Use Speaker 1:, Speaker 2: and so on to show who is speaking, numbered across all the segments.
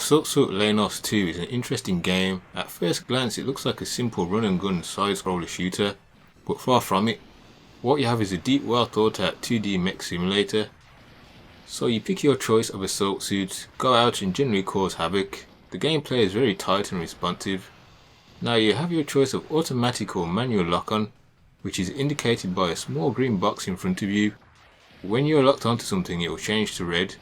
Speaker 1: Assault Suit Leynos 2 is an interesting game. At first glance it looks like a simple run and gun side-scroller shooter, but far from it. What you have is a deep, well thought out 2D mech simulator. So you pick your choice of assault suits, go out and generally cause havoc. The gameplay is very tight and responsive. Now you have your choice of automatic or manual lock-on, which is indicated by a small green box in front of you. When you're locked onto something it will change to red.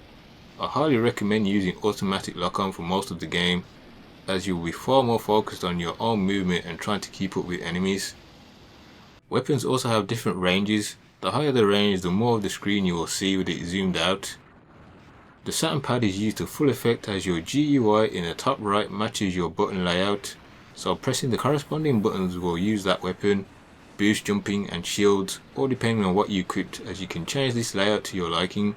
Speaker 1: I highly recommend using automatic lock-on for most of the game, as you will be far more focused on your own movement and trying to keep up with enemies. Weapons also have different ranges. The higher the range, the more of the screen you will see with it zoomed out. The satin pad is used to full effect as your GUI in the top right matches your button layout, so pressing the corresponding buttons will use that weapon, boost jumping and shields, all depending on what you equipped, as you can change this layout to your liking.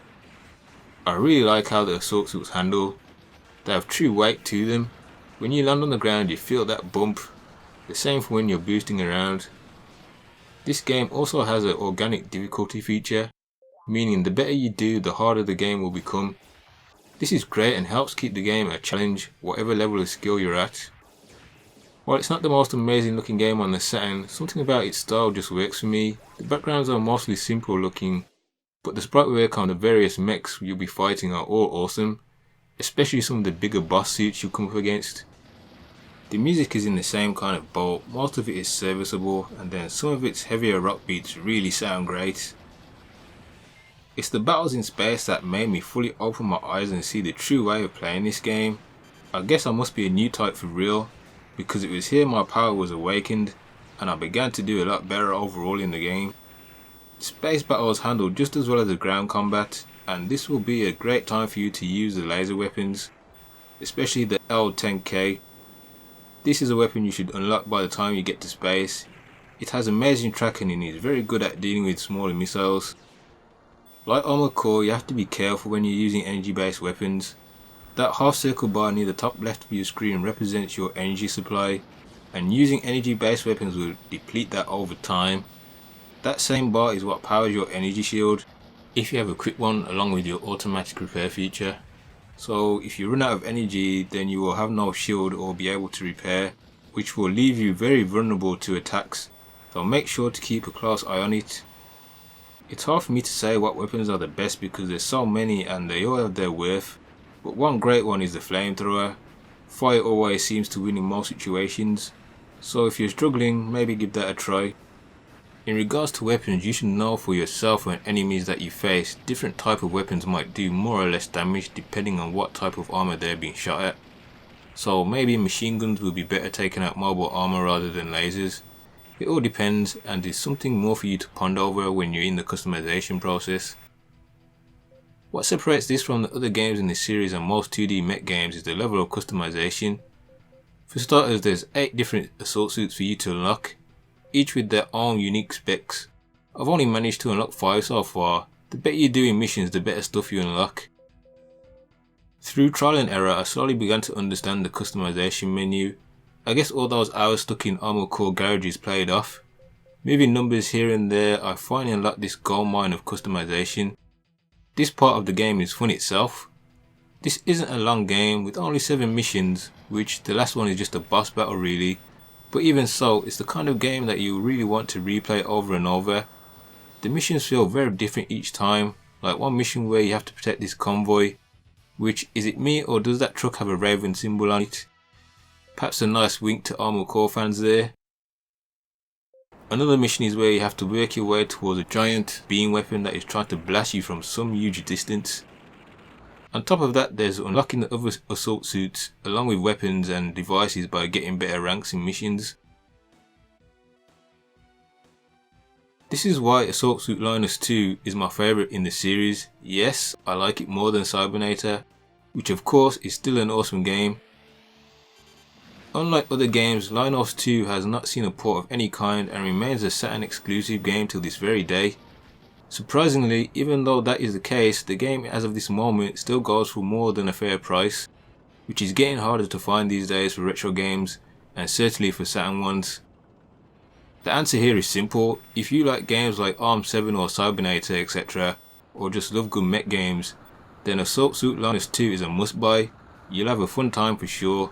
Speaker 1: I really like how the assault suits handle. They have true weight to them. When you land on the ground you feel that bump. The same for when you're boosting around. This game also has an organic difficulty feature, meaning the better you do the harder the game will become. This is great and helps keep the game a challenge whatever level of skill you're at. While it's not the most amazing looking game on the Saturn, something about its style just works for me. The backgrounds are mostly simple looking, but the sprite work on the various mechs you'll be fighting are all awesome, especially some of the bigger boss suits you'll come up against. The music is in the same kind of boat, most of it is serviceable, and then some of its heavier rock beats really sound great. It's the battles in space that made me fully open my eyes and see the true way of playing this game. I guess I must be a new type for real, because it was here my power was awakened and I began to do a lot better overall in the game. Space battles handle just as well as the ground combat, and this will be a great time for you to use the laser weapons, especially the L10K. This is a weapon you should unlock by the time you get to space. It has amazing tracking and is very good at dealing with smaller missiles. Like Armored Core, you have to be careful when you're using energy based weapons. That half circle bar near the top left of your screen represents your energy supply, and using energy based weapons will deplete that over time. That same bar is what powers your energy shield, if you have equipped one along with your automatic repair feature. So if you run out of energy then you will have no shield or be able to repair, which will leave you very vulnerable to attacks, so make sure to keep a close eye on it. It's hard for me to say what weapons are the best because there's so many and they all have their worth, but one great one is the flamethrower. Fire always seems to win in most situations, so if you're struggling maybe give that a try. In regards to weapons, you should know for yourself and enemies that you face, different type of weapons might do more or less damage depending on what type of armor they're being shot at. So maybe machine guns will be better taking out mobile armor rather than lasers. It all depends, and is something more for you to ponder over when you're in the customization process. What separates this from the other games in this series and most 2D mech games is the level of customization. For starters, there's 8 different assault suits for you to unlock, each with their own unique specs. I've only managed to unlock 5 so far. The better you do in missions, the better stuff you unlock. Through trial and error, I slowly began to understand the customization menu. I guess all those hours stuck in Armored Core garages played off. Moving numbers here and there, I finally unlocked this gold mine of customization. This part of the game is fun itself. This isn't a long game with only 7 missions, which the last one is just a boss battle really. But even so, it's the kind of game that you really want to replay over and over. The missions feel very different each time, like one mission where you have to protect this convoy, which, is it me or does that truck have a raven symbol on it? Perhaps a nice wink to Armored Core fans there. Another mission is where you have to work your way towards a giant beam weapon that is trying to blast you from some huge distance. On top of that, there's unlocking the other assault suits along with weapons and devices by getting better ranks in missions. This is why Assault Suit Leynos 2 is my favourite in the series. Yes, I like it more than Cybernator, which of course is still an awesome game. Unlike other games, Leynos 2 has not seen a port of any kind and remains a Saturn exclusive game till this very day. Surprisingly, even though that is the case, the game as of this moment still goes for more than a fair price, which is getting harder to find these days for retro games, and certainly for Saturn ones. The answer here is simple: if you like games like Arms 7 or Cybernator etc, or just love good mech games, then Assault Suit Leynos 2 is a must buy. You'll have a fun time for sure.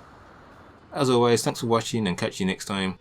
Speaker 1: As always, thanks for watching and catch you next time.